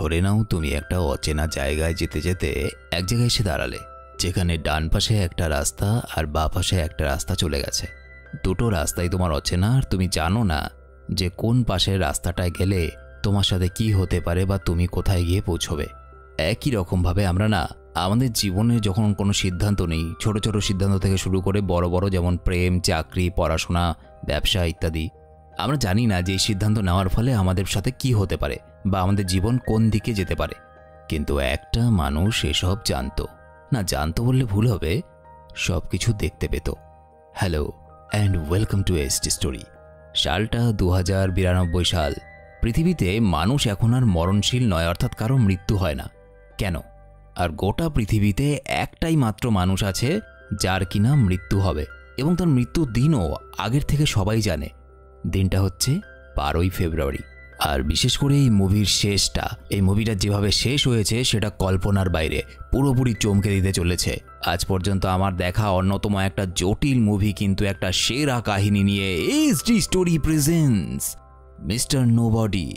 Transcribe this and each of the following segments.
ধরে নাও তুমি একটা অচেনা জায়গায় যেতে যেতে এক জায়গায় এসে দাঁড়ালে, যেখানে ডান পাশে একটা রাস্তা আর বাঁ পাশে একটা রাস্তা চলে গেছে। দুটো রাস্তাই তোমার অচেনা, আর তুমি জানো না যে কোন পাশের রাস্তাটায় গেলে তোমার সাথে কি হতে পারে বা তুমি কোথায় গিয়ে পৌঁছবে। একই রকমভাবে আমরা না আমাদের জীবনে যখন কোনো সিদ্ধান্ত নেই, ছোট ছোট সিদ্ধান্ত থেকে শুরু করে বড় বড়, যেমন প্রেম, চাকরি, পড়াশোনা, ব্যবসা ইত্যাদি, আমরা জানি না যে এই সিদ্ধান্ত নেওয়ার ফলে আমাদের সাথে কি হতে পারে বা আমাদের জীবন কোন দিকে যেতে পারে। কিন্তু একটা মানুষ এসব জানতো না, জানতো বললে ভুল হবে, সব কিছু দেখতে পেত। Hello and welcome to ST story. সালটা 2092 সাল। পৃথিবীতে মানুষ এখন আর মরণশীল নয়, অর্থাৎ কারো মৃত্যু হয় না। কেন? আর গোটা পৃথিবীতে একটাই মাত্র মানুষ আছে যার কিনা মৃত্যু হবে, এবং তার মৃত্যুর দিনও আগের থেকে সবাই জানে। দিনটা হচ্ছে 12ই ফেব্রুয়ারি। আর বিশেষ করে এই মুভির শেষটা, এই মুভিটা যেভাবে শেষ হয়েছে সেটা কল্পনার বাইরে, পুরোপুরি চমকে দিতে চলেছে। আজ পর্যন্ত আমার দেখা অন্যতম একটা জটিল মুভি, কিন্তু একটা সেরা কাহিনী নিয়ে SD story presents mister nobody.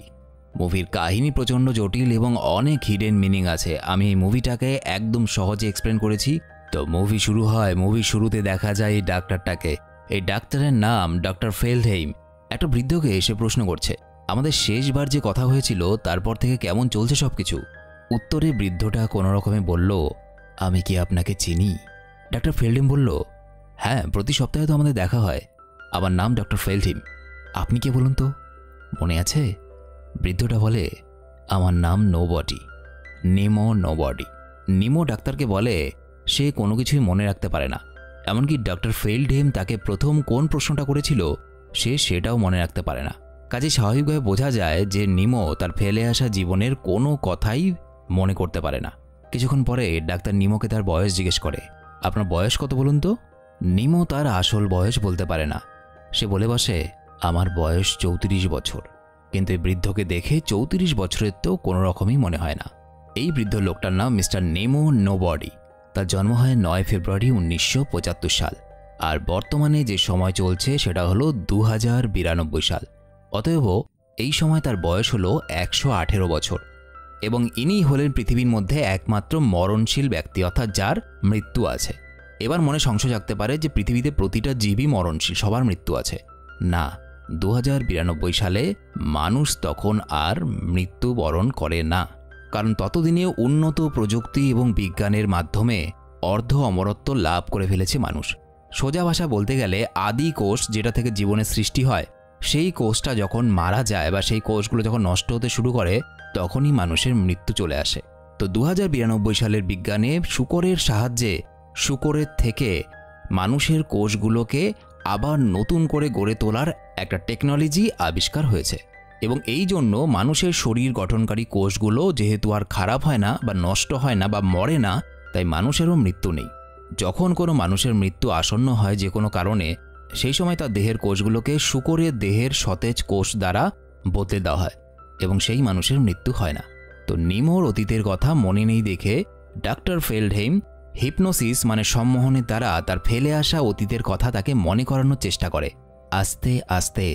মুভির কাহিনী প্রচণ্ড জটিল এবং অনেক হিডেন মিনিং আছে। আমি এই মুভিটাকে একদম সহজে এক্সপ্লেন করেছি। তো মুভি শুরু হয়। মুভির শুরুতে দেখা যায় এই ডাক্তারটাকে। এই ডাক্তারের নাম ডক্টর ফেলডহেইম। একটা বৃদ্ধকে এসে প্রশ্ন করছে, আমাদের শেষবার যে কথা হয়েছিল তারপর থেকে কেমন চলছে সব কিছু। উত্তরে বৃদ্ধটা কোনো রকমে বলল, আমি কি আপনাকে চিনি? ডক্টর ফেলডহেইম বলল, হ্যাঁ, প্রতি সপ্তাহে তো আমাদের দেখা হয়। আমার নাম ডক্টর ফেলডহেইম। আপনি কে বলুন তো, মনে আছে? বৃদ্ধটা বলে, আমার নাম নোবডি, নেমো নোবডি। নিমো ডাক্তারকে বলে সে কোনো কিছুই মনে রাখতে পারে না, এমনকি ডক্টর ফেলডহেইম তাকে প্রথম কোন প্রশ্নটা করেছিল সে সেটাও মনে রাখতে পারে না। কাজে স্বাভাবিকভাবে বোঝা যায় যে নিমো তার ফেলে আসা জীবনের কোনো কথাই মনে করতে পারে না। কিছুক্ষণ পরে ডাক্তার নিমোকে তার বয়স জিজ্ঞেস করে, আপনার বয়স কত বলুন তো? নিমো তার আসল বয়স বলতে পারে না। সে বলে বসে, আমার বয়স 34 বছর। কিন্তু এই বৃদ্ধকে দেখে 34 বছরের তো কোনো রকমই মনে হয় না। এই বৃদ্ধ লোকটার নাম মিস্টার নেমো নোবডি। তার জন্ম হয় 9 ফেব্রুয়ারি 1975 সাল। আর বর্তমানে যে সময় চলছে সেটা হলো 2092 সাল। অতএব এই সময় তার বয়স হলো 118 বছর। এবং ইনি হলেন পৃথিবীর মধ্যে একমাত্র মরণশীল ব্যক্তি, অর্থাৎ যার মৃত্যু আছে। এবার মনে সংশয় জাগতে পারে যে পৃথিবীতে প্রতিটা জীবই মরণশীল, সবার মৃত্যু আছে। না, 2092 সালে মানুষ তখন আর মৃত্যুবরণ করে না, কারণ ততদিনে উন্নত প্রযুক্তি এবং বিজ্ঞানের মাধ্যমে অর্ধ অমরত্ব লাভ করে ফেলেছে মানুষ। সোজা ভাষা বলতে গেলে আদি কোষ যেটা থেকে জীবনের সৃষ্টি হয়, সেই কোষটা যখন মারা যায় বা সেই কোষগুলো যখন নষ্ট হতে শুরু করে, তখনই মানুষের মৃত্যু চলে আসে। তো 2092 সালের বিজ্ঞানে শূকরের সাহায্যে শূকরের থেকে মানুষের কোষগুলোকে আবার নতুন করে গড়ে তোলার একটা টেকনোলজি আবিষ্কার হয়েছে। এবং এই জন্য মানুষের শরীর গঠনকারী কোষগুলো যেহেতু আর খারাপ হয় না বা নষ্ট হয় না বা মরে না, তাই মানুষেরও মৃত্যু নেই। যখন কোনো মানুষের মৃত্যু আসন্ন হয় যে কোনো কারণে, সেই সময় তার দেহের কোষগুলোকে শূকরের দেহের সতেজ কোষ দ্বারা বদলে দেওয়া হয় এবং সেই মানুষের মৃত্যু হয় না। তো নিমোর অতীতের কথা মনে নেই দেখে ডাক্তার ফেলডহেইম হিপনোসিস মানে সম্মোহনের দ্বারা তার ফেলে আসা অতীতের কথা তাকে মনে করানোর চেষ্টা করে। আস্তে আস্তে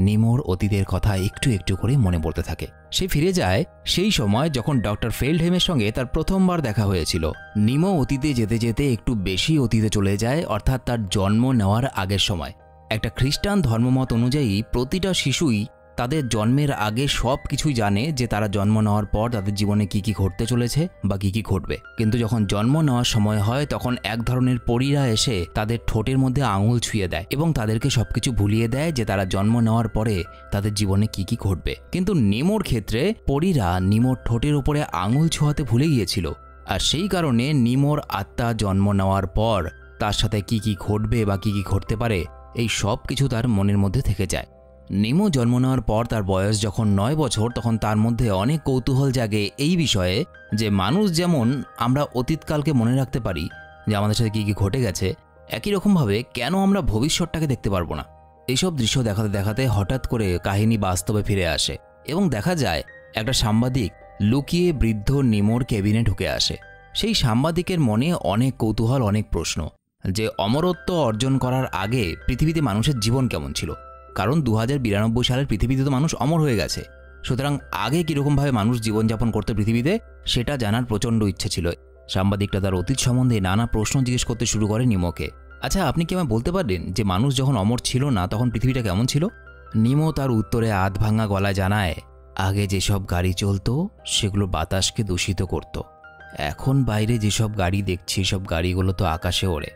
নিমোর অতীতের কথা একটু একটু করে মনে পড়তে থাকে। সে ফিরে যায় সেই সময় যখন ডক্টর ফেলডহেইমের সঙ্গে তার প্রথমবার দেখা হয়েছিল। নিমো অতীতে যেতে যেতে একটু বেশি অতীতে চলে যায়, অর্থাৎ তার জন্ম নেওয়ার আগের সময়। একটা খ্রিস্টান ধর্মমত অনুযায়ী প্রতিটা শিশুই তাদের জন্মের আগে সব কিছুই জানে যে তারা জন্ম নেওয়ার পর তাদের জীবনে কি কি ঘটতে চলেছে বা কি কি ঘটবে। কিন্তু যখন জন্ম নেওয়ার সময় হয় তখন এক ধরনের পরীরা এসে তাদের ঠোঁটের মধ্যে আঙুল ছুঁয়ে দেয় এবং তাদেরকে সবকিছু ভুলিয়ে দেয় যে তারা জন্ম নেওয়ার পরে তাদের জীবনে কি কি ঘটবে। কিন্তু নিমোর ক্ষেত্রে পরীরা নিমোর ঠোঁটের উপরে আঙুল ছোঁয়াতে ভুলে গিয়েছিল, আর সেই কারণে নিমোর আত্মা জন্ম নেওয়ার পর তার সাথে কি কি ঘটবে বা কি কি ঘটতে পারে এই সব কিছু তার মনের মধ্যে থেকে যায়। নিমো জন্ম নেওয়ার পর তার বয়স যখন 9 বছর, তখন তার মধ্যে অনেক কৌতূহল জাগে এই বিষয়ে যে মানুষ যেমন আমরা অতীতকালকে মনে রাখতে পারি যে আমাদের সাথে কী কী ঘটে গেছে, একই রকমভাবে কেন আমরা ভবিষ্যৎটাকে দেখতে পারবো না। এইসব দৃশ্য দেখাতে দেখাতে হঠাৎ করে কাহিনী বাস্তবে ফিরে আসে এবং দেখা যায় একটা সাংবাদিক লুকিয়ে বৃদ্ধ নিমোর কেবিনে ঢুকে আসে। সেই সাংবাদিকের মনে অনেক কৌতূহল, অনেক প্রশ্ন যে অমরত্ব অর্জন করার আগে পৃথিবীতে মানুষের জীবন কেমন ছিল। কারণ 2092 সালের পৃথিবীতে তো মানুষ অমর হয়ে গেছে, সুতরাং আগে কীরকমভাবে মানুষ জীবনযাপন করতে পৃথিবীতে সেটা জানার প্রচণ্ড ইচ্ছে ছিল। সাংবাদিকটা তার অতীত সম্বন্ধে নানা প্রশ্ন জিজ্ঞেস করতে শুরু করে নিমোকে। আচ্ছা, আপনি কি আমায় বলতে পারবেন যে মানুষ যখন অমর ছিল না তখন পৃথিবীটা কেমন ছিল? নিমো তার উত্তরে আধ ভাঙা গলায় জানায়, আগে যেসব গাড়ি চলতো সেগুলো বাতাসকে দূষিত করত। এখন বাইরে যেসব গাড়ি দেখছি সব গাড়িগুলো তো আকাশে ওড়ে।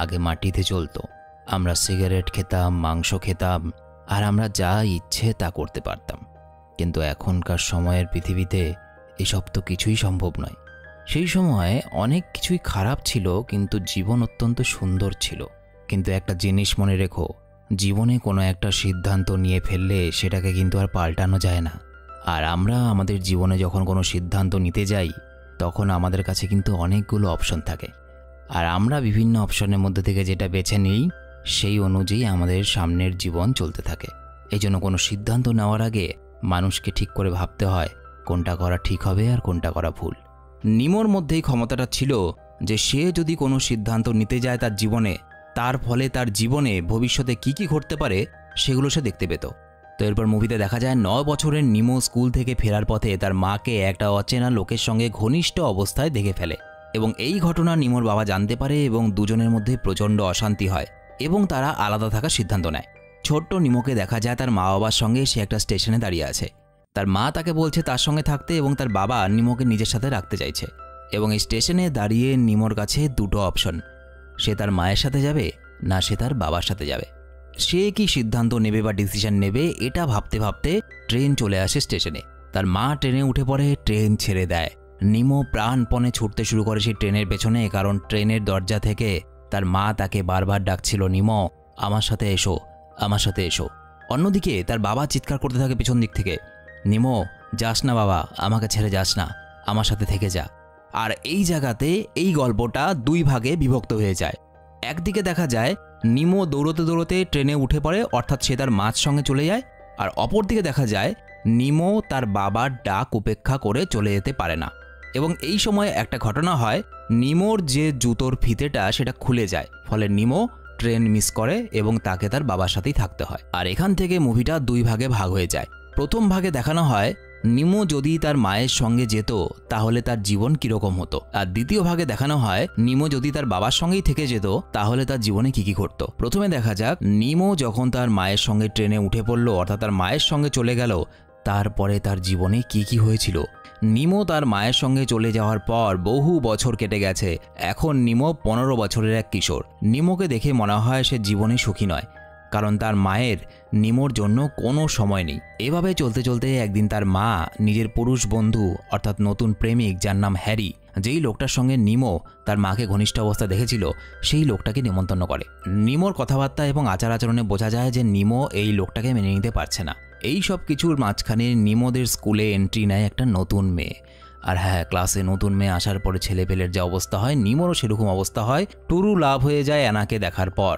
আগে মাটিতে চলতো, আমরা সিগারেট খেতাম, মাংস খেতাম, আর আমরা যা ইচ্ছে তা করতে পারতাম। কিন্তু এখনকার সময়ের পৃথিবীতে এসব তো কিছুই সম্ভব নয়। সেই সময় অনেক কিছুই খারাপ ছিল, কিন্তু জীবন অত্যন্ত সুন্দর ছিল। কিন্তু একটা জিনিস মনে রেখো, জীবনে কোনো একটা সিদ্ধান্ত নিয়ে ফেললে সেটাকে কিন্তু আর পাল্টানো যায় না। আর আমরা আমাদের জীবনে যখন কোনো সিদ্ধান্ত নিতে যাই তখন আমাদের কাছে কিন্তু অনেকগুলো অপশন থাকে, আর আমরা বিভিন্ন অপশনের মধ্যে থেকে যেটা বেছে নিই সেই অনুযায়ী আমাদের সামনের জীবন চলতে থাকে। এই জন্য কোনো সিদ্ধান্ত নেওয়ার আগে মানুষকে ঠিক করে ভাবতে হয় কোনটা করা ঠিক হবে আর কোনটা করা ভুল। নিমোর মধ্যেই ক্ষমতাটা ছিল যে সে যদি কোনো সিদ্ধান্ত নিতে যায় তার জীবনে, তার ফলে তার জীবনে ভবিষ্যতে কী কী ঘটতে পারে সেগুলো সে দেখতে পেত। তো এরপর মুভিতে দেখা যায় 9 বছরের নিমো স্কুল থেকে ফেরার পথে তার মাকে একটা অচেনা লোকের সঙ্গে ঘনিষ্ঠ অবস্থায় দেখে ফেলে, এবং এই ঘটনা নিমোর বাবা জানতে পারে এবং দুজনের মধ্যে প্রচণ্ড অশান্তি হয় এবং তারা আলাদা থাকার সিদ্ধান্ত নেয়। ছোট্ট নিমোকে দেখা যায় তার মা বাবার সঙ্গে সে একটা স্টেশনে দাঁড়িয়ে আছে। তার মা তাকে বলছে তার সঙ্গে থাকতে এবং তার বাবা নিমোকে নিজের সাথে রাখতে চাইছে। এবং এই স্টেশনে দাঁড়িয়ে নিমোর কাছে দুটো অপশন, সে তার মায়ের সাথে যাবে না সে তার বাবার সাথে যাবে। সে কি সিদ্ধান্ত নেবে বা ডিসিশন নেবে এটা ভাবতে ভাবতে ট্রেন চলে আসে স্টেশনে। তার মা ট্রেনে উঠে পড়ে, ট্রেন ছেড়ে দেয়। নিমো প্রাণপণে ছুটতে শুরু করে সেই ট্রেনের পেছনে, কারণ ট্রেনের দরজা থেকে তার মা তাকে বারবার ডাকছিল, নিমো আমার সাথে এসো, আমার সাথে এসো। অন্যদিকে তার বাবা চিৎকার করতে থাকে পেছন দিক থেকে, নিমো যাস না বাবা, আমাকে ছেড়ে যাস না, আমার সাথে থেকে যা। আর এই জায়গাতে এই গল্পটা দুই ভাগে বিভক্ত হয়ে যায়। একদিকে দেখা যায় নিমো দৌড়তে দৌড়তে ট্রেনে উঠে পড়ে, অর্থাৎ সে তার মার সঙ্গে চলে যায়। আর অপরদিকে দেখা যায় নিমো তার বাবার ডাক উপেক্ষা করে চলে যেতে পারে না। এবং এই সময় একটা ঘটনা হয়, নিমোর যে জুতোর ফিতেটা সেটা খুলে যায়, ফলে নিমো ট্রেন মিস করে এবং তাকে তার বাবার সাথেই থাকতে হয়। আর এখান থেকে মুভিটা দুই ভাগে ভাগ হয়ে যায়। প্রথম ভাগে দেখানো হয় নিমো যদি তার মায়ের সঙ্গে যেত তাহলে তার জীবন কিরকম হতো, আর দ্বিতীয় ভাগে দেখানো হয় নিমো যদি তার বাবার সঙ্গেই থেকে যেত তাহলে তার জীবনে কি কি ঘটতো। প্রথমে দেখা যাক নিমো যখন তার মায়ের সঙ্গে ট্রেনে উঠে পড়লো, অর্থাৎ তার মায়ের সঙ্গে চলে গেল, তারপরে তার জীবনে কি কি হয়েছিল। নিমো তার মায়ের সঙ্গে চলে যাওয়ার পর বহু বছর কেটে গেছে। এখন নিমো 15 বছরের এক কিশোর। নিমোকে দেখে মনে হয় সে জীবনে সুখী নয়, কারণ তার মায়ের নিমোর জন্য কোনো সময় নেই। এভাবে চলতে চলতে একদিন তার মা নিজের পুরুষ বন্ধু অর্থাৎ নতুন প্রেমিক যার নাম হ্যারি, যেই লোকটার সঙ্গে নিমো তার মাকে ঘনিষ্ঠ অবস্থা দেখেছিল, সেই লোকটাকে নিমন্ত্রণ করে। নিমোর কথাবার্তা এবং আচার আচরণে বোঝা যায় যে নিমো এই লোকটাকে মেনে নিতে পারছে না। এই সব কিছুর মাঝখানে নিমোদের স্কুলে এন্ট্রি নেয় একটা নতুন মেয়ে। আর হ্যাঁ, ক্লাসে নতুন মেয়ে আসার পরে ছেলেপেলের যে অবস্থা হয়, নিমোরও সেরকম অবস্থা হয়। টুরু লাভ হয়ে যায় অ্যানাকে দেখার পর।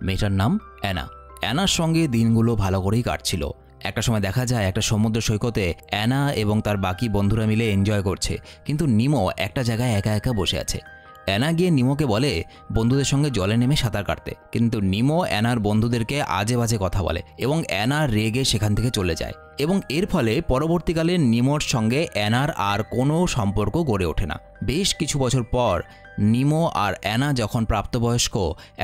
মেয়েটার নাম অ্যানা। অ্যানার সঙ্গে দিনগুলো ভালো করেই কাটছিল। একটা সময় দেখা যায় একটা সমুদ্র সৈকতে অ্যানা এবং তার বাকি বন্ধুরা মিলে এনজয় করছে, কিন্তু নিমো একটা জায়গায় একা একা বসে আছে। অ্যানা গিয়ে নিমোকে বলে বন্ধুদের সঙ্গে জলে নেমে সাঁতার কাটতে, কিন্তু নিমো অ্যানার বন্ধুদেরকে আজে বাজে কথা বলে এবং অ্যানা রেগে সেখান থেকে চলে যায়। এবং এর ফলে পরবর্তীকালে নিমোর সঙ্গে অ্যানার আর কোনো সম্পর্ক গড়ে ওঠে না। বেশ কিছু বছর পর নিমো আর অ্যানা যখন প্রাপ্তবয়স্ক,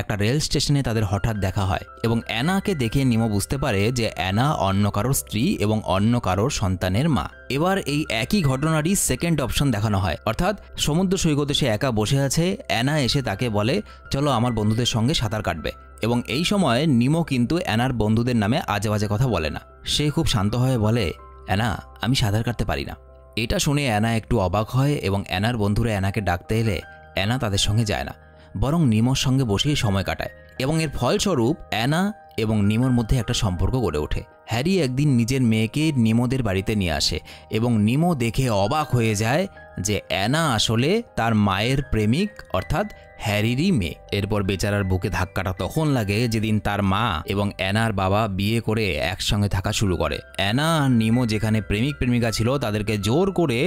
একটা রেল স্টেশনে তাদের হঠাৎ দেখা হয় এবং অ্যানাকে দেখে নিমো বুঝতে পারে যে অ্যানা অন্য কারোর স্ত্রী এবং অন্য কারোর সন্তানের মা। এবার এই একই ঘটনারই সেকেন্ড অপশন দেখানো হয়, অর্থাৎ সমুদ্র সৈকতে সে একা বসে আছে, অ্যানা এসে তাকে বলে চলো আমার বন্ধুদের সঙ্গে সাঁতার কাটবে। এবং এই সময় নিমো কিন্তু অ্যানার বন্ধুদের নামে আজে বাজে কথা বলে না। সে খুব শান্ত হয়ে বলে, অ্যানা আমি সাঁতার কাটতে পারি না। এটা শুনে অ্যানা একটু অবাক হয় এবং অ্যানার বন্ধুরা অ্যানাকে ডাকতে এলে অ্যানা তাদের সঙ্গে যায় না, বরং নিমোর সঙ্গে বসেই সময় কাটায়। এবং এর ফলস্বরূপ অ্যানা এবং নিমোর মধ্যে একটা সম্পর্ক গড়ে ওঠে। হ্যারি একদিন নিজের মেয়েকে নিমোদের বাড়িতে নিয়ে আসে এবং নিমো দেখে অবাক হয়ে যায় যে অ্যানা আসলে তার মায়ের প্রেমিক, অর্থাৎ হ্যারিরই মেয়ে। এরপর বেচারার বুকে ধাক্কাটা তখন লাগে যেদিন তার মা এবং অ্যানার বাবা বিয়ে করে একসঙ্গে থাকা শুরু করে। অ্যানা আর নিমো যেখানে প্রেমিক প্রেমিকা ছিল তাদেরকে জোর করে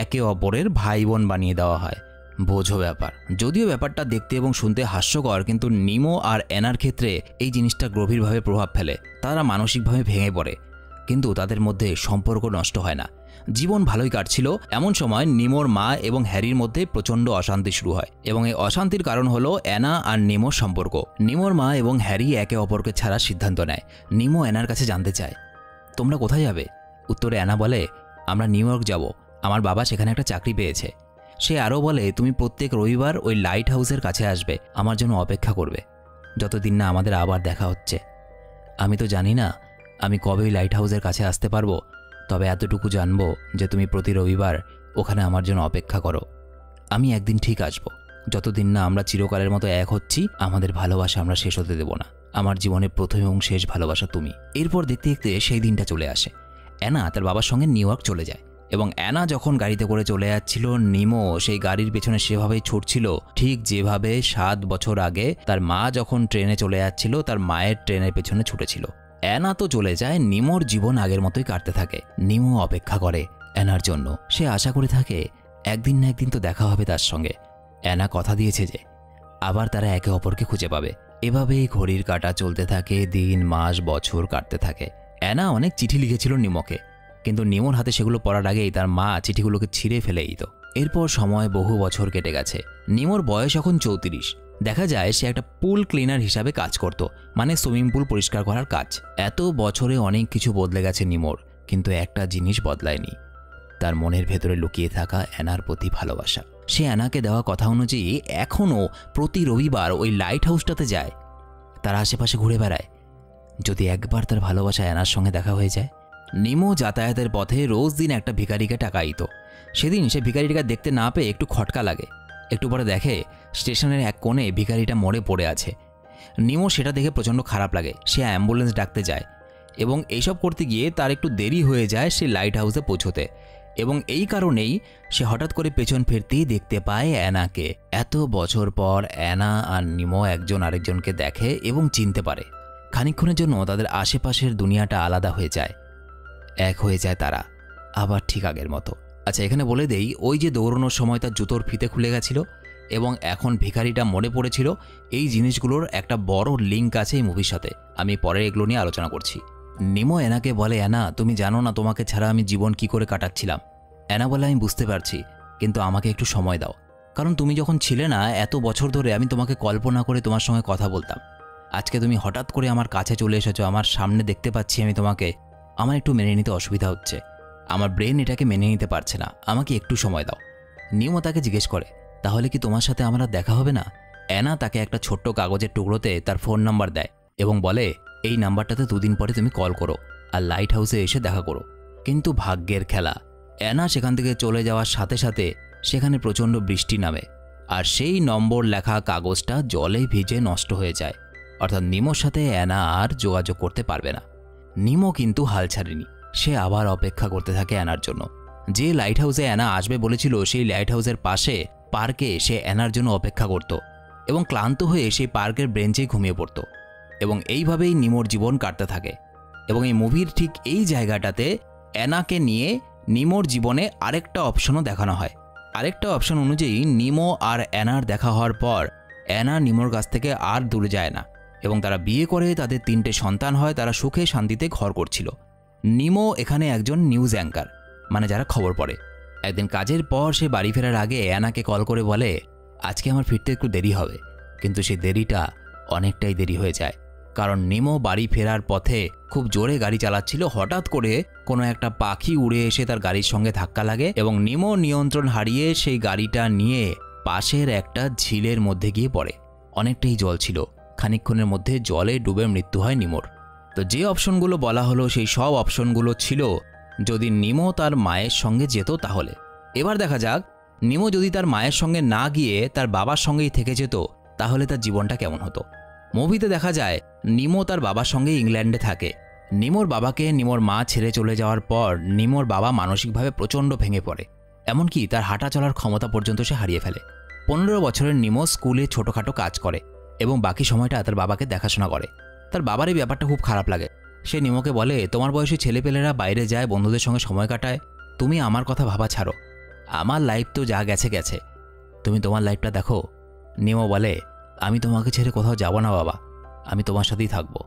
একে অপরের ভাই বোন বানিয়ে দেওয়া হয়। বোঝো ব্যাপার। যদিও ব্যাপারটা দেখতে এবং শুনতে হাস্যকর, কিন্তু নিমো আর অ্যানার ক্ষেত্রে এই জিনিসটা গভীরভাবে প্রভাব ফেলে। তারা মানসিকভাবে ভেঙে পড়ে। কিন্তু তাদের মধ্যে সম্পর্ক নষ্ট হয় না, জীবন ভালোই কাটছিল। এমন সময় নিমোর মা এবং হ্যারির মধ্যে প্রচণ্ড অশান্তি শুরু হয় এবং এই অশান্তির কারণ হলো অ্যানা আর নিমোর সম্পর্ক। নিমোর মা এবং হ্যারি একে অপরকে ছাড়ার সিদ্ধান্ত নেয়। নিমো অ্যানার কাছে জানতে চায়, তোমরা কোথায় যাবে? উত্তরে অ্যানা বলে, আমরা নিউ ইয়র্ক যাব, আমার বাবা সেখানে একটা চাকরি পেয়েছে। সে আরও বলে, তুমি প্রত্যেক রবিবার ওই লাইট হাউসের কাছে আসবে, আমার জন্য অপেক্ষা করবে, যতদিন না আমাদের আবার দেখা হচ্ছে। আমি তো জানি না আমি কবে ওই লাইট হাউসের কাছে আসতে পারবো, তবে এতটুকু জানবো যে তুমি প্রতি রবিবার ওখানে আমার জন্য অপেক্ষা করো। আমি একদিন ঠিক আসবো, যতদিন না আমরা চিরকালের মতো এক হচ্ছি, আমাদের ভালোবাসা আমরা শেষ হতে দেব না। আমার জীবনের প্রথম এবং শেষ ভালোবাসা তুমি। এরপর দেখতে দেখতে সেই দিনটা চলে আসে। অ্যানা তার বাবার সঙ্গে নিউ ইয়র্ক চলে যায় এবং অ্যানা যখন গাড়িতে করে চলে যাচ্ছিল, নিমো সেই গাড়ির পেছনে সেভাবেই ছুটছিল, ঠিক যেভাবে 7 বছর আগে তার মা যখন ট্রেনে চলে যাচ্ছিল তার মায়ের ট্রেনের পেছনে ছুটেছিল। অ্যানা তো চলে যায়, নিমোর জীবন আগের মতোই কাটতে থাকে। নিমো অপেক্ষা করে অ্যানার জন্য, সে আশা করে থাকে একদিন না একদিন তো দেখা হবে তার সঙ্গে। অ্যানা কথা দিয়েছে যে আবার তারা একে অপরকে খুঁজে পাবে। এভাবেই ঘড়ির কাঁটা চলতে থাকে, দিন মাস বছর কাটতে থাকে। অ্যানা অনেক চিঠি লিখেছিল নিমোকে, কিন্তু নিমোর হাতে সেগুলো পড়ার আগেই তার মা চিঠিগুলোকে ছিঁড়ে ফেলে দিত। এরপর সময় বহু বছর কেটে গেছে। নিমোর বয়স এখন 34। দেখা যায় সে একটা পুল ক্লিনার হিসাবে কাজ করত, মানে সুইমিং পুল পরিষ্কার করার কাজ। এত বছরে অনেক কিছু বদলে গেছে নিমোর, কিন্তু একটা জিনিস বদলায়নি, তার মনের ভেতরে লুকিয়ে থাকা অ্যানার প্রতি ভালোবাসা। সে অ্যানাকে দেওয়া কথা অনুযায়ী এখনও প্রতি রবিবার ওই লাইট হাউসটাতে যায়, তার আশেপাশে ঘুরে বেড়ায়। যদি একবার তার ভালোবাসা অ্যানার সঙ্গে দেখা হয়ে যায়। নিমো যাতায়াতের পথে রোজ দিন একটা ভিখারিকে টাকা দিত। সেদিন সে ভিখারিটাকে দেখতে না পেয়ে একটু খটকা লাগে। একটু পরে দেখে স্টেশনের এক কোণে ভিখারিটা মরে পড়ে আছে। নিমো সেটা দেখে প্রচণ্ড খারাপ লাগে। সে অ্যাম্বুলেন্স ডাকতে যায় এবং এইসব করতে গিয়ে তার একটু দেরি হয়ে যায় সে লাইট হাউসে পৌঁছতে, এবং এই কারণেই সে হঠাৎ করে পেছন ফিরতেই দেখতে পায় অ্যানাকে। এত বছর পর অ্যানা আর নিমো একজন আরেকজনকে দেখে এবং চিনতে পারে। খানিকক্ষণের জন্য তাদের আশেপাশের দুনিয়াটা আলাদা হয়ে যায়, এক হয়ে যায় তারা আবার ঠিক আগের মতো। আচ্ছা, এখানে বলে দেই, ওই যে দৌড়ানোর সময় তার জুতোর ফিতে খুলে গেছিল এবং এখন ভিখারিটা মরে পড়েছিল, এই জিনিসগুলোর একটা বড় লিঙ্ক আছে এই মুভির সাথে। আমি পরে এগুলো নিয়ে আলোচনা করছি। নিমো অ্যানাকে বলে, অ্যানা তুমি জানো না তোমাকে ছাড়া আমি জীবন কি করে কাটাচ্ছিলাম। অ্যানা বলে, আমি বুঝতে পারছি, কিন্তু আমাকে একটু সময় দাও, কারণ তুমি যখন ছিলে না এত বছর ধরে আমি তোমাকে কল্পনা করে তোমার সঙ্গে কথা বলতাম। আজকে তুমি হঠাৎ করে আমার কাছে চলে এসেছো, আমার সামনে দেখতে পাচ্ছি আমি তোমাকে, আমার একটু মেনে নিতে অসুবিধা হচ্ছে, আমার ব্রেন এটাকে মেনে নিতে পারছে না, আমাকে একটু সময় দাও। নিমো তাকে জিজ্ঞেস করে, তাহলে কি তোমার সাথে আমার আর দেখা হবে না? অ্যানা তাকে একটা ছোট্ট কাগজের টুকরোতে তার ফোন নাম্বার দেয় এবং বলে, এই নাম্বারটাতে 2 দিন পরে তুমি কল করো আর লাইট হাউসে এসে দেখা করো। কিন্তু ভাগ্যের খেলা, অ্যানা সেখান থেকে চলে যাওয়ার সাথে সাথে সেখানে প্রচণ্ড বৃষ্টি নামে আর সেই নম্বর লেখা কাগজটা জলে ভিজে নষ্ট হয়ে যায়। অর্থাৎ নিমোর সাথে অ্যানা আর যোগাযোগ করতে পারবে না। নিমো কিন্তু হাল ছাড়েনি, সে আবার অপেক্ষা করতে থাকে অ্যানার জন্য। যে লাইট হাউসে অ্যানা আসবে বলেছিল সেই লাইট হাউসের পাশে পার্কে সে অ্যানার জন্য অপেক্ষা করত এবং ক্লান্ত হয়ে সেই পার্কের বেঞ্চেই ঘুমিয়ে পড়ত। এবং এইভাবেই নিমোর জীবন কাটতে থাকে। এবং এই মুভির ঠিক এই জায়গাটাতে অ্যানাকে নিয়ে নিমোর জীবনে আরেকটা অপশনও দেখানো হয়। আরেকটা অপশন অনুযায়ী নিমো আর অ্যানার দেখা হওয়ার পর অ্যানা নিমোর কাছ থেকে আর দূরে যায় না এবং তারা বিয়ে করে, তাদের 3টে সন্তান হয়, তারা সুখে শান্তিতে ঘর করছিল। নিমো এখানে একজন নিউজ অ্যাঙ্কার, মানে যারা খবর পড়ে। একদিন কাজের পর সে বাড়ি ফেরার আগে অ্যানাকে কল করে বলে, আজকে আমার ফিরতে একটু দেরি হবে। কিন্তু সেই দেরিটা অনেকটাই দেরি হয়ে যায়, কারণ নিমো বাড়ি ফেরার পথে খুব জোরে গাড়ি চালাচ্ছিল। হঠাৎ করে কোনো একটা পাখি উড়ে এসে তার গাড়ির সঙ্গে ধাক্কা লাগে এবং নিমো নিয়ন্ত্রণ হারিয়ে সেই গাড়িটা নিয়ে পাশের একটা ঝিলের মধ্যে গিয়ে পড়ে। অনেকটাই জল ছিল, খানিকক্ষণের মধ্যে জলে ডুবে মৃত্যু হয় নিমোর। তো যে অপশনগুলো বলা হলো সেই সব অপশনগুলো ছিল যদি নিমো তার মায়ের সঙ্গে যেত তাহলে। এবার দেখা যাক, নিমো যদি তার মায়ের সঙ্গে না গিয়ে তার বাবার সঙ্গেই থেকে যেত তাহলে তার জীবনটা কেমন হতো। মুভিতে দেখা যায় নিমো তার বাবার সঙ্গে ইংল্যান্ডে থাকে। নিমোর বাবাকে নিমোর মা ছেড়ে চলে যাওয়ার পর নিমোর বাবা মানসিকভাবে প্রচণ্ড ভেঙে পড়ে, এমনকি তার হাঁটা চলার ক্ষমতা পর্যন্ত সে হারিয়ে ফেলে। 15 বছরের নিমো স্কুলে ছোটোখাটো কাজ করে এবং বাকি সময়টা তার বাবাকে দেখাশোনা করে। তার বাবার এই ব্যাপারটা খুব খারাপ লাগে। সে নিমোকে বলে, তোমার বয়সী ছেলেপেলেরা বাইরে যায়, বন্ধুদের সঙ্গে সময় কাটায়, তুমি আমার কথা ভাবা ছাড়ো, আমার লাইফ তো যা গেছে গেছে, তুমি তোমার লাইফটা দেখো। নিমো বলে, আমি তোমাকে ছেড়ে কোথাও যাব না বাবা, আমি তোমার সাথেই থাকবো।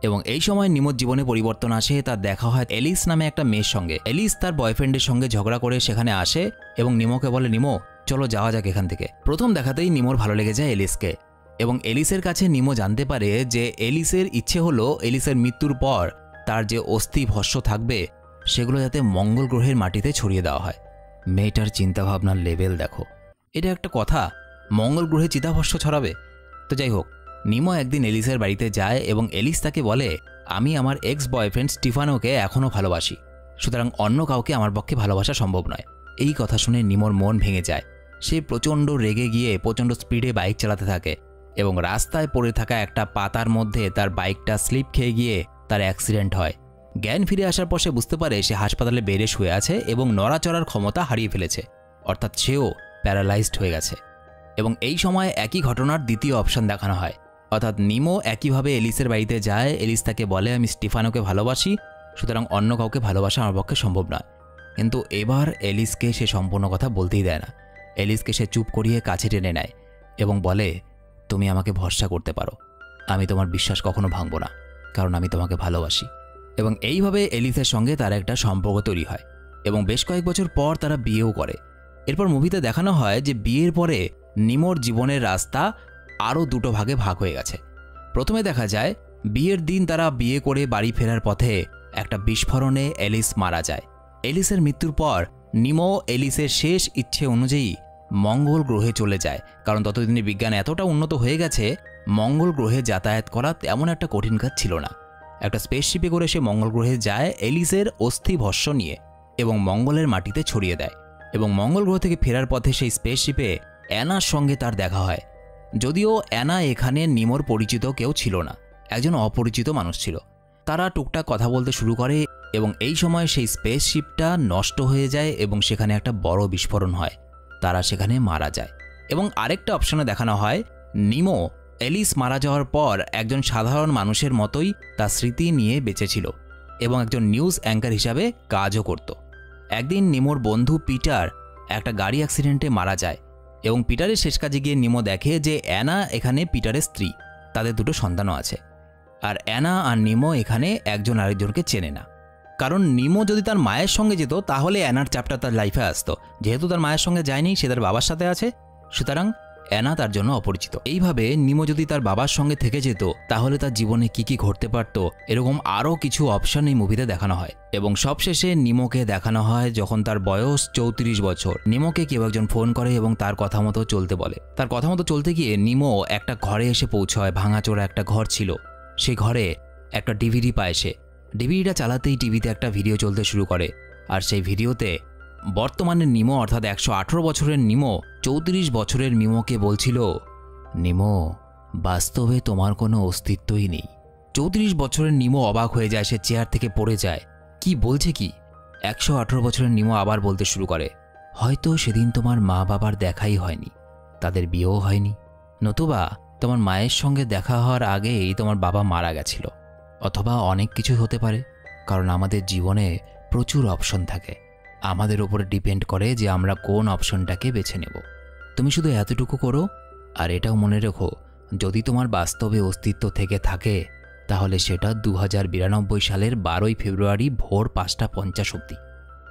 এবং এই সময় নিমোর জীবনে পরিবর্তন আসে। তার দেখা হয় এলিস নামে একটা মেয়ের সঙ্গে। এলিস তার বয়ফ্রেন্ডের সঙ্গে ঝগড়া করে সেখানে আসে এবং নিমোকে বলে, নিমো চলো যাওয়া যাক এখান থেকে। প্রথম দেখাতেই নিমোর ভালো লেগে যায় এলিসকে এবং এলিসের কাছে নিমো জানতে পারে যে এলিসের ইচ্ছে হলো এলিসের মৃত্যুর পর তার যে অস্থি ভস্ম থাকবে সেগুলো যাতে মঙ্গল গ্রহের মাটিতে ছড়িয়ে দেওয়া হয়। মেয়েটার চিন্তাভাবনার লেভেল দেখো, এটা একটা কথা, মঙ্গল গ্রহে চিতাভস্ম ছড়াবে। তো যাই হোক, নিমো একদিন এলিসের বাড়িতে যায় এবং এলিস তাকে বলে, আমি আমার এক্স বয়ফ্রেন্ড স্টিফানোকে এখনও ভালোবাসি, সুতরাং অন্য কাউকে আমার পক্ষে ভালোবাসা সম্ভব নয়। এই কথা শুনে নিমোর মন ভেঙে যায়। সে প্রচণ্ড রেগে গিয়ে প্রচণ্ড স্পিডে বাইক চালাতে থাকে এবং রাস্তায় পড়ে থাকা একটা পাতার মধ্যে তার বাইকটা স্লিপ খেয়ে গিয়ে তার অ্যাক্সিডেন্ট হয়। জ্ঞান ফিরে আসার পর সে বুঝতে পারে সে হাসপাতালে বেডে শুয়ে আছে এবং নড়াচড়ার ক্ষমতা হারিয়ে ফেলেছে, অর্থাৎ সেও প্যারালাইজড হয়ে গেছে। এবং এই সময় একই ঘটনার দ্বিতীয় অপশন দেখানো হয়, অর্থাৎ নিমো একইভাবে এলিসের বাড়িতে যায়। এলিস তাকে বলে, আমি স্টিফানোকে ভালোবাসি, সুতরাং অন্য কাউকে ভালোবাসা আমার পক্ষে সম্ভব নয়। কিন্তু এবার এলিসকে সে সম্পূর্ণ কথা বলতেই দেয় না। এলিসকে সে চুপ করিয়ে কাছে টেনে নেয় এবং বলে, তুমি আমাকে ভরসা করতে পারো, আমি তোমার বিশ্বাস কখনো ভাঙব না, কারণ আমি তোমাকে ভালোবাসি। এবং এইভাবে এলিসের সঙ্গে তার একটা সম্পর্ক তৈরি হয় এবং বেশ কয়েক বছর পর তারা বিয়েও করে। এরপর মুভিতে দেখানো হয় যে বিয়ের পরে নিমোর জীবনের রাস্তা আরও দুটো ভাগে ভাগ হয়ে গেছে। প্রথমে দেখা যায় বিয়ের দিন তারা বিয়ে করে বাড়ি ফেরার পথে একটা বিস্ফোরণে এলিস মারা যায়। এলিসের মৃত্যুর পর নিমো এলিসের শেষ ইচ্ছে অনুযায়ী মঙ্গল গ্রহে চলে যায়, কারণ ততদিনে বিজ্ঞান এতটা উন্নত হয়ে গেছে মঙ্গল গ্রহে যাতায়াত করা তেমন একটা কঠিন কাজ ছিল না। একটা স্পেসশিপে করে সে মঙ্গল গ্রহে যায় এলিসের অস্থি ভস্ম নিয়ে এবং মঙ্গলের মাটিতে ছড়িয়ে দেয়। এবং মঙ্গল গ্রহ থেকে ফেরার পথে সেই স্পেসশিপে অ্যানার সঙ্গে তার দেখা হয়। যদিও অ্যানা এখানে নিমোর পরিচিত কেউ ছিল না, একজন অপরিচিত মানুষ ছিল। তারা টুকটাক কথা বলতে শুরু করে এবং এই সময় সেই স্পেসশিপটা নষ্ট হয়ে যায় এবং সেখানে একটা বড় বিস্ফোরণ হয়, তারা সেখানে মারা যায়। এবং আরেকটা অপশনে দেখানো হয় নিমো এলিস মারা যাওয়ার পর একজন সাধারণ মানুষের মতোই তার স্মৃতি নিয়ে বেঁচেছিল এবং একজন নিউজ অ্যাঙ্কার হিসাবে কাজও করত। একদিন নিমোর বন্ধু পিটার একটা গাড়ি অ্যাক্সিডেন্টে মারা যায় এবং পিটারের শেষ কাজে গিয়ে নিমো দেখে যে অ্যানা এখানে পিটারের স্ত্রী, তাদের দুটো সন্তানও আছে। আর অ্যানা আর নিমো এখানে একজন আরেকজনকে চেনে না, কারণ নিমো যদি তার মায়ের সঙ্গে যেত তাহলে অ্যানার চ্যাপ্টার তার লাইফে আসতো। যেহেতু তার মায়ের সঙ্গে যায়নি, সে তার বাবার সাথে আছে, সুতরাং অ্যানা তার জন্য অপরিচিত। এইভাবে নিমো যদি তার বাবার সঙ্গে থেকে যেত তাহলে তার জীবনে কি কি ঘটতে পারত, এরকম আরও কিছু অপশন এই মুভিতে দেখানো হয়। এবং সবশেষে নিমোকে দেখানো হয় যখন তার বয়স 34 বছর। নিমোকে কেউ একজন ফোন করে এবং তার কথা মতো চলতে বলে। তার কথা মতো চলতে গিয়ে নিমো একটা ঘরে এসে পৌঁছয়। ভাঙাচোরা একটা ঘর ছিল, সেই ঘরে একটা ডিভিডি পায় সে। ডিভিডিটা চালাতেই টিভিতে একটা ভিডিও চলতে শুরু করে, আর সেই ভিডিওতে বর্তমানে নিমো অর্থাৎ 118 বছরের নিমো 34 বছরের নিমোকে বলছিল, নিমো বাস্তবে তোমার কোনো অস্তিত্বই নেই। 34 বছরের নিমো অবাক হয়ে যায়, সে চেয়ার থেকে পড়ে যায়। কি বলছে কি? 118 বছরের নিমো আবার বলতে শুরু করে, হয়তো সেদিন তোমার মা বাবার দেখাই হয়নি, তাদের বিয়েও হয়নি, নতুবা তোমার মায়ের সঙ্গে দেখা হওয়ার আগেই তোমার বাবা মারা গেছিল, অথবা অনেক কিছু হতে পারে, কারণ আমাদের জীবনে প্রচুর অপশন থাকে, আমাদের উপরে ডিপেন্ড করে যে আমরা কোন অপশনটাকে বেছে নেব। তুমি শুধু এতটুকু করো, আর এটাও মনে রেখো, যদি তোমার বাস্তবে অস্তিত্ব থেকে থাকে তাহলে সেটা 2092 সালের 12 ফেব্রুয়ারি ভোর 5:50 অবধি।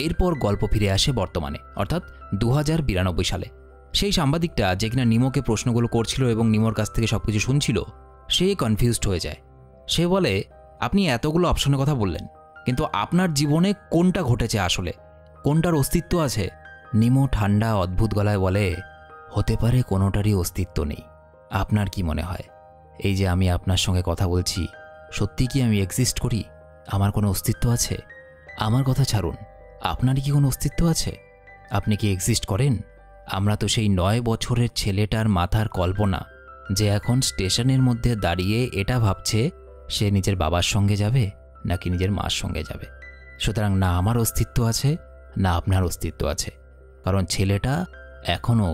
এরপর গল্প ফিরে আসে বর্তমানে, অর্থাৎ 2092 সালে। সেই সাংবাদিকটা যে কিনা নিমোকে প্রশ্নগুলো করছিল এবং নিমোর কাছ থেকে সবকিছু শুনছিল, সে কনফিউজড হয়ে যায়। সে বলে, আপনি এতগুলো অপশনের কথা বললেন, কিন্তু আপনার জীবনে কোনটা ঘটেছে আসলে, কোনটার অস্তিত্ব আছে? নিমো ঠান্ডা অদ্ভুত গলায় বলে, হতে পারে কোনোটারই অস্তিত্ব নেই। আপনার কি মনে হয়, এই যে আমি আপনার সঙ্গে কথা বলছি, সত্যি কি আমি এক্সিস্ট করি? আমার কোনো অস্তিত্ব আছে? আমার কথা ছাড়ুন, আপনারই কি কোনো অস্তিত্ব আছে? আপনি কি এক্সিস্ট করেন? আমরা তো সেই 9 বছরের ছেলেটার মাথার কল্পনা, যে এখন স্টেশনের মধ্যে দাঁড়িয়ে এটা ভাবছে সে নিজের বাবার সঙ্গে যাবে নাকি নিজের মার সঙ্গে যাবে। সুতরাং না আমার অস্তিত্ব আছে, না আপনার অস্তিত্ব আছে, কারণ ছেলেটা এখনও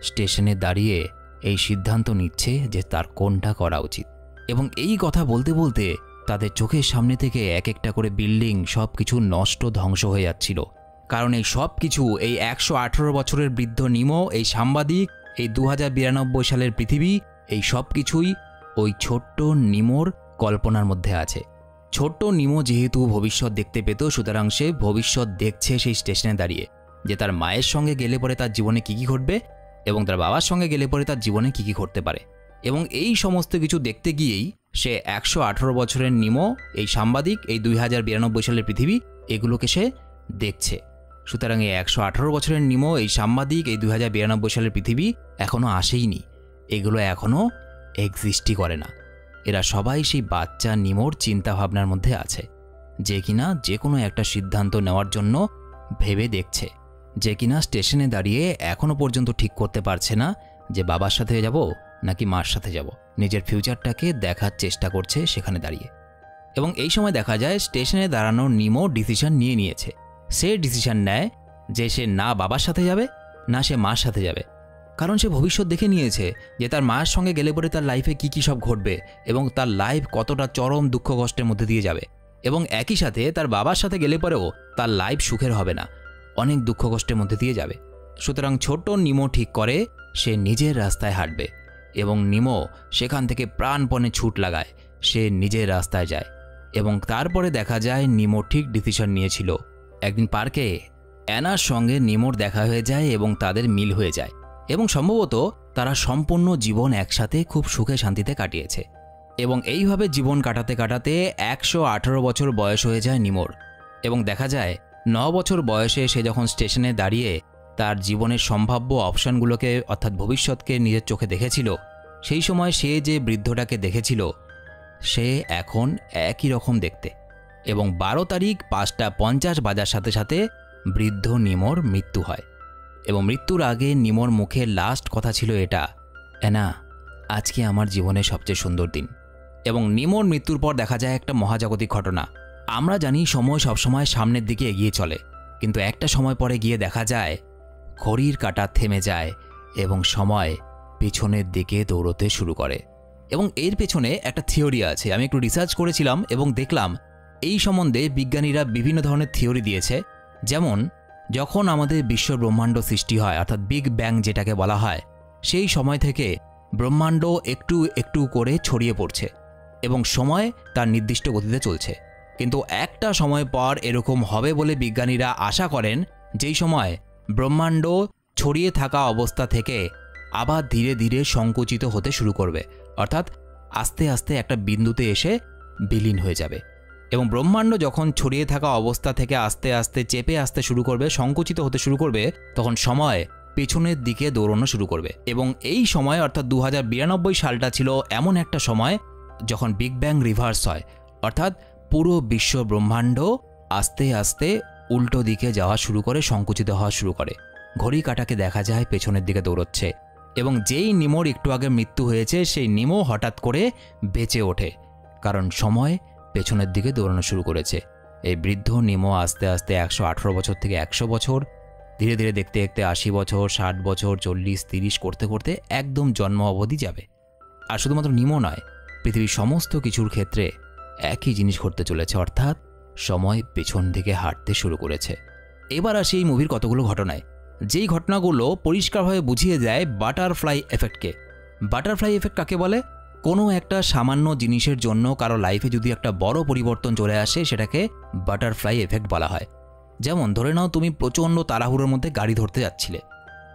স্টেশনে দাঁড়িয়ে এই সিদ্ধান্ত নিচ্ছে যে তার কোনটা করা উচিত। এবং এই কথা বলতে বলতে তাদের চোখের সামনে থেকে এক একটা করে বিল্ডিং সব কিছু নষ্ট ধ্বংস হয়ে যাচ্ছিল। কারণ এই সব কিছু, এই 118 বছরের বৃদ্ধ নিমো, এই সাংবাদিক, এই 2092 সালের পৃথিবী, এই সব কিছুই ওই ছোট্ট নিমোর কল্পনার মধ্যে আছে। ছোট্ট নিমো যেহেতু ভবিষ্যৎ দেখতে পেত, সুতরাং সে ভবিষ্যৎ দেখছে সেই স্টেশনে দাঁড়িয়ে, যে তার মায়ের সঙ্গে গেলে পরে তার জীবনে কী কী ঘটবে এবং তার বাবার সঙ্গে গেলে পরে তার জীবনে কী কী ঘটতে পারে। এবং এই সমস্ত কিছু দেখতে গিয়েই সে 118 বছরের নিমো, এই সাংবাদিক, এই 2092 সালের পৃথিবী, এগুলোকে সে দেখছে। সুতরাং এই 118 বছরের নিমো, এই সাংবাদিক, এই 2092 সালের পৃথিবী এখনও আসেইনি, এগুলো এখনও এক্সিস্টই করে না। এরা সবাই সেই বাচ্চা নিমোর চিন্তাভাবনার মধ্যে আছে, যে কিনা যে কোনো একটা সিদ্ধান্ত নেওয়ার জন্য ভেবে দেখছে, যে কিনা স্টেশনে দাঁড়িয়ে এখনও পর্যন্ত ঠিক করতে পারছে না যে বাবার সাথে যাব নাকি মার সাথে যাব। নিজের ফিউচারটাকে দেখার চেষ্টা করছে সেখানে দাঁড়িয়ে। এবং এই সময় দেখা যায় স্টেশনে দাঁড়ানোর নিমো ডিসিশন নিয়েছে। সে ডিসিশন নেয় যে সে না বাবার সাথে যাবে না সে মার সাথে যাবে, কারণ সে ভবিষ্যৎ দেখে নিয়েছে যে তার মায়ের সঙ্গে গেলে পরে তার লাইফে কী কী সব ঘটবে এবং তার লাইফ কতটা চরম দুঃখ কষ্টের মধ্যে দিয়ে যাবে। এবং একই সাথে তার বাবার সাথে গেলে পরেও তার লাইফ সুখের হবে না, অনেক দুঃখ কষ্টের মধ্যে দিয়ে যাবে। সুতরাং ছোট্ট নিমো ঠিক করে সে নিজের রাস্তায় হাঁটবে এবং নিমো সেখান থেকে প্রাণপণে ছুট লাগায়, সে নিজের রাস্তায় যায়। এবং তারপরে দেখা যায় নিমো ঠিক ডিসিশন নিয়েছিল। একদিন পার্কে অ্যানার সঙ্গে নিমোর দেখা হয়ে যায় এবং তাদের মিল হয়ে যায় এবং সম্ভবত তারা সম্পূর্ণ জীবন একসাথে খুব সুখে শান্তিতে কাটিয়েছে। এবং এইভাবে জীবন কাটাতে কাটাতে 118 বছর বয়স হয়ে যায় নিমোর। এবং দেখা যায় 9 বছর বয়সে সে যখন স্টেশনে দাঁড়িয়ে তার জীবনের সম্ভাব্য অপশানগুলোকে অর্থাৎ ভবিষ্যৎকে নিজের চোখে দেখেছিল, সেই সময় সে যে বৃদ্ধটাকে দেখেছিল সে এখন একই রকম দেখতে। এবং 12 তারিখ 5:50 বাজার সাথে সাথে বৃদ্ধ নিমোর মৃত্যু হয়। এবং মৃত্যুর আগে নিমোর মুখে লাস্ট কথা ছিল এটা, অ্যানা, আজকে আমার জীবনের সবচেয়ে সুন্দর দিন। এবং নিমোর মৃত্যুর পর দেখা যায় একটা মহাজাগতিক ঘটনা। আমরা জানি সময় সবসময় সামনের দিকে এগিয়ে চলে, কিন্তু একটা সময় পরে গিয়ে দেখা যায় ঘড়ির কাঁটা থেমে যায় এবং সময় পেছনের দিকে দৌড়তে শুরু করে। এবং এর পেছনে একটা থিওরি আছে। আমি একটু রিসার্চ করেছিলাম এবং দেখলাম এই সম্বন্ধে বিজ্ঞানীরা বিভিন্ন ধরনের থিওরি দিয়েছে। যেমন যখন আমাদের বিশ্ব ব্রহ্মাণ্ড সৃষ্টি হয় অর্থাৎ বিগ ব্যাং যেটাকে বলা হয়, সেই সময় থেকে ব্রহ্মাণ্ড একটু একটু করে ছড়িয়ে পড়ছে এবং সময় তার নির্দিষ্ট গতিতে চলছে। কিন্তু একটা সময় পর এরকম হবে বলে বিজ্ঞানীরা আশা করেন, যেই সময় ব্রহ্মাণ্ড ছড়িয়ে থাকা অবস্থা থেকে আবার ধীরে ধীরে সংকুচিত হতে শুরু করবে, অর্থাৎ আস্তে আস্তে একটা বিন্দুতে এসে বিলীন হয়ে যাবে। এবং ব্রহ্মাণ্ড যখন ছড়িয়ে থাকা অবস্থা থেকে আস্তে আস্তে চেপে আসতে শুরু করবে, সংকুচিত হতে শুরু করবে, তখন সময় পেছনের দিকে দৌড়ানো শুরু করবে। এবং এই সময় অর্থাৎ 2092 সালটা ছিল এমন একটা সময় যখন বিগ ব্যাং রিভার্স হয়, অর্থাৎ পুরো বিশ্ব ব্রহ্মাণ্ড আস্তে আস্তে উল্টো দিকে যাওয়া শুরু করে, সংকুচিত হওয়া শুরু করে। ঘড়ি কাঁটাকে দেখা যায় পেছনের দিকে দৌড়চ্ছে। এবং যেই নিমোর একটু আগে মৃত্যু হয়েছে সেই নিমো হঠাৎ করে বেঁচে ওঠে, কারণ সময় পেছনের দিকে দৌড়ানো শুরু করেছে। এই বৃদ্ধ নিমো আস্তে আস্তে 118 বছর থেকে 100 বছর, ধীরে ধীরে দেখতে দেখতে 80 বছর, 60 বছর, 40, 30 করতে করতে একদম জন্ম অবধি যাবে। আর শুধুমাত্র নিমো নয়, পৃথিবীর সমস্ত কিছুর ক্ষেত্রে একই জিনিস ঘটতে চলেছে, অর্থাৎ সময় পেছন দিকে হাঁটতে শুরু করেছে। এবার আসি এই মুভির কতগুলো ঘটনায়, যেই ঘটনাগুলো পরিষ্কারভাবে বুঝিয়ে দেয় বাটারফ্লাই এফেক্টকে। বাটারফ্লাই এফেক্ট কাকে বলে? কোনো একটা সামান্য জিনিসের জন্য কারো লাইফে যদি একটা বড় পরিবর্তন চলে আসে, সেটাকে বাটারফ্লাই এফেক্ট বলা হয়। যেমন ধরে নাও তুমি প্রচণ্ড তাড়াহুড়োর মধ্যে গাড়ি ধরতে যাচ্ছিলে,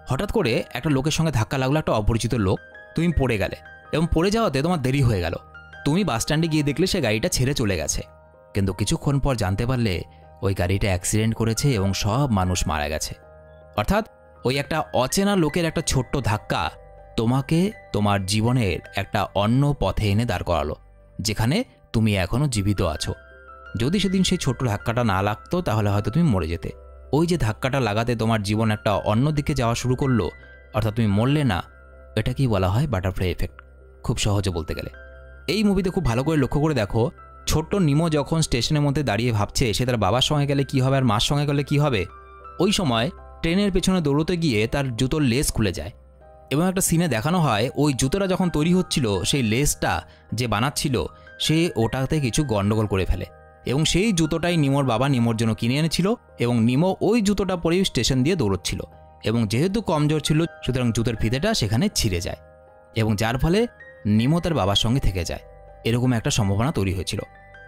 হঠাৎ করে একটা লোকের সঙ্গে ধাক্কা লাগলো, একটা অপরিচিত লোক, তুমি পড়ে গেলে এবং পড়ে যাওয়াতে তোমার দেরি হয়ে গেল। তুমি বাস স্ট্যান্ডে গিয়ে দেখলে সে গাড়িটা ছেড়ে চলে গেছে, কিন্তু কিছুক্ষণ পর জানতে পারলে ওই গাড়িটা অ্যাক্সিডেন্ট করেছে এবং সব মানুষ মারা গেছে। অর্থাৎ ওই একটা অচেনা লোকের একটা ছোট্ট ধাক্কা তোমাকে তোমার জীবনের একটা অন্য পথে এনে দাঁড় করালো, যেখানে তুমি এখনও জীবিত আছো। যদি সেদিন সেই ছোট্ট ধাক্কাটা না লাগতো তাহলে হয়তো তুমি মরে যেতে। ওই যে ধাক্কাটা লাগাতে তোমার জীবন একটা অন্য দিকে যাওয়া শুরু করলো, অর্থাৎ তুমি মরলে না, এটাকেই বলা হয় বাটারফ্লাই এফেক্ট, খুব সহজে বলতে গেলে। এই মুভিতে খুব ভালো করে লক্ষ্য করে দেখো, ছোট্ট নিমো যখন স্টেশনের মধ্যে দাঁড়িয়ে ভাবছে সে তার বাবার সঙ্গে গেলে কী হবে আর মার সঙ্গে গেলে কী হবে, ওই সময় ট্রেনের পেছনে দৌড়তে গিয়ে তার জুতোর লেস খুলে যায় এবং একটা সিনে দেখানো হয় ওই জুতোটা যখন তৈরি হচ্ছিল সেই লেসটা যে বানাচ্ছিল সে ওটাতে কিছু গন্ডগোল করে ফেলে এবং সেই জুতোটাই নিমোর বাবা নিমোর জন্য কিনে এনেছিল এবং নিমো ওই জুতোটা পরেই স্টেশন দিয়ে দৌড়চ্ছিল এবং যেহেতু কমজোর ছিল সুতরাং জুতোর ফিতেটা সেখানে ছিঁড়ে যায় এবং যার ফলে নিমো তার বাবার সঙ্গে থেকে যায় এরকম একটা সম্ভাবনা তৈরি হয়েছিল।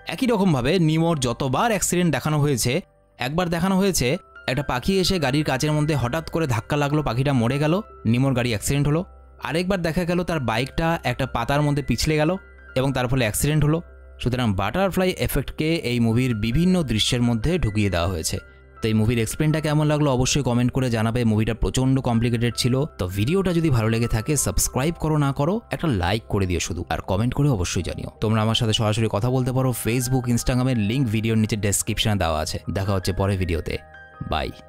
একই রকমভাবে নিমোর যতবার অ্যাক্সিডেন্ট দেখানো হয়েছে, একবার দেখানো হয়েছে একটা পাখি এসে গাড়ির কাচের মধ্যে হঠাৎ করে ধাক্কা লাগলো, পাখিটা মরে গেল, নিমোর গাড়ি অ্যাক্সিডেন্ট হলো। আরেকবার দেখা গেল তার বাইকটা একটা পাতার মধ্যে পিছলে গেল এবং তার ফলে অ্যাক্সিডেন্ট হলো। সুতরাং বাটারফ্লাই এফেক্টকে এই মুভির বিভিন্ন দৃশ্যের মধ্যে ঢুকিয়ে দেওয়া হয়েছে। তো এই মুভির এক্সপ্লেনটা কেমন লাগলো অবশ্যই কমেন্ট করে জানাবে। মুভিটা প্রচণ্ড কমপ্লিকেটেড ছিল। তো ভিডিওটা যদি ভালো লেগে থাকে সাবস্ক্রাইব করো না করো একটা লাইক করে দিও শুধু, আর কমেন্ট করে অবশ্যই জানিও। তোমরা আমার সাথে সরাসরি কথা বলতে পারো। ফেসবুক ইনস্টাগ্রামের লিঙ্ক ভিডিওর নিচে ডেসক্রিপশনে দেওয়া আছে। দেখা হচ্ছে পরের ভিডিওতে। বাই।